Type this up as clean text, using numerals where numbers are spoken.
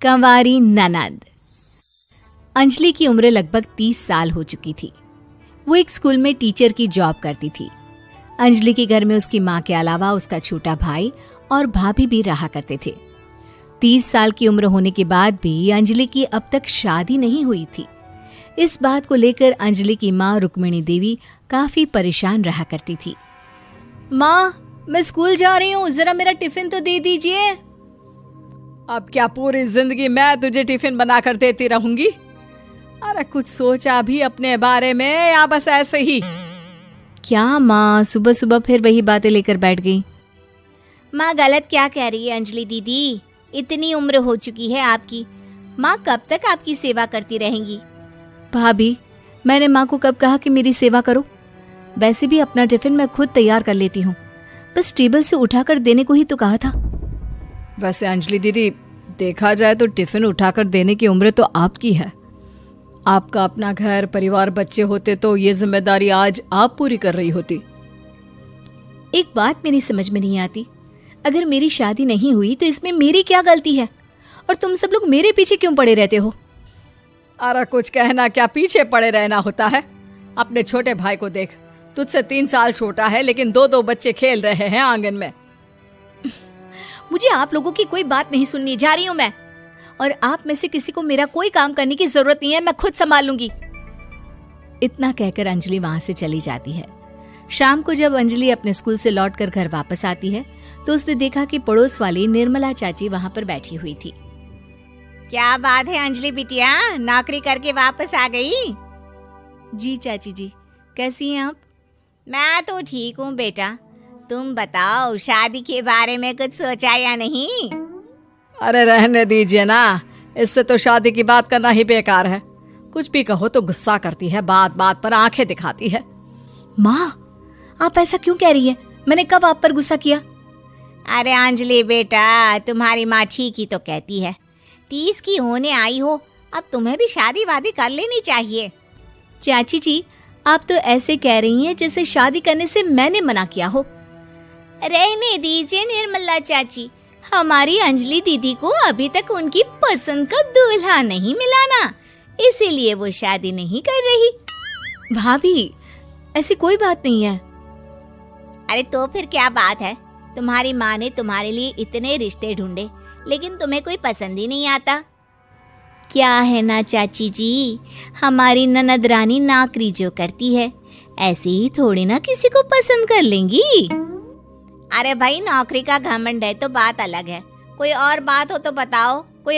कंवारी ननद। अंजलि की उम्र लगभग 30 साल हो चुकी थी। वो एक स्कूल में टीचर की जॉब करती थी। अंजलि के घर में उसकी माँ के अलावा उसका छोटा भाई और भाभी भी रहा करते थे। 30 साल की उम्र होने के बाद भी अंजलि की अब तक शादी नहीं हुई थी। इस बात को लेकर अंजलि की माँ रुक्मिणी देवी काफी परेशान रहा करती थी। माँ, मैं स्कूल जा रही हूँ, जरा मेरा टिफिन तो दे दीजिए। अब क्या पूरी जिंदगी मैं तुझे टिफिन बना कर देती रहूंगी? अरे कुछ सोचा भी अपने बारे में या बस ऐसे ही? क्या माँ, सुबह सुबह फिर वही बातें लेकर बैठ गई। माँ गलत क्या कह रही है अंजलि दीदी? इतनी उम्र हो चुकी है आपकी, माँ कब तक आपकी सेवा करती रहेंगी? भाभी, मैंने माँ को कब कहा कि मेरी सेवा करो? वैसे भी अपना टिफिन मैं खुद तैयार कर लेती हूँ, बस टेबल से उठाकर देने को ही तो कहा था। वैसे अंजलि दीदी, देखा जाए तो टिफिन उठाकर देने की उम्र तो आपकी है। आपका अपना घर परिवार बच्चे होते तो ये जिम्मेदारी आज आप पूरी कर रही होती। एक बात मेरी समझ में नहीं आती, अगर मेरी शादी नहीं हुई तो इसमें मेरी क्या गलती है और तुम सब लोग मेरे पीछे क्यों पड़े रहते हो? अरे कुछ कहना क्या पीछे पड़े रहना होता है? अपने छोटे भाई को देख, तुझसे 3 साल छोटा है लेकिन 2 बच्चे खेल रहे हैं आंगन में। मुझे आप लोगों की कोई बात नहीं सुननी, जा रही हूँ मैं। और आप में से किसी को मेरा कोई काम करने की जरूरत नहीं है, मैं खुद संभाल लूंगी। इतना कहकर अंजलि वहां से चली जाती है। शाम को जब अंजलि अपने स्कूल से लौटकर घर वापस आती है तो उसने देखा कि पड़ोस वाली निर्मला चाची वहां पर बैठी हुई थी। क्या बात है अंजलि बिटिया, नौकरी करके वापस आ गई? जी चाची जी, कैसी हैं आप? मैं तो ठीक हूँ बेटा, तुम बताओ शादी के बारे में कुछ सोचा या नहीं? अरे रहने दीजिए ना, इससे तो शादी की बात करना ही बेकार है। कुछ भी कहो तो गुस्सा करती है, बात बात पर आंखें दिखाती है। माँ, आप ऐसा क्यों कह रही हैं? मैंने कब आप पर गुस्सा किया? अरे अंजलि बेटा, तुम्हारी माँ ठीक ही तो कहती है। 30 की होने आई हो, अब तुम्हें भी शादी वादी कर लेनी चाहिए। चाची जी, आप तो ऐसे कह रही हैं जैसे शादी करने से मैंने मना किया हो। रहने दीजिए निर्मला चाची, हमारी अंजलि दीदी को अभी तक उनकी पसंद का दूल्हा नहीं मिला ना, इसीलिए वो शादी नहीं कर रही। भाभी, ऐसी कोई बात नहीं है। अरे तो फिर क्या बात है? तुम्हारी माँ ने तुम्हारे लिए इतने रिश्ते ढूंढे लेकिन तुम्हें कोई पसंद ही नहीं आता। क्या है ना चाची जी, हमारी ननद रानी नौकरी जो करती है ऐसे ही थोड़ी ना किसी को पसंद कर लेंगी। अरे भाई, नौकरी का घमंड है तो बात अलग है, कोई और बात हो तो बताओ, कोई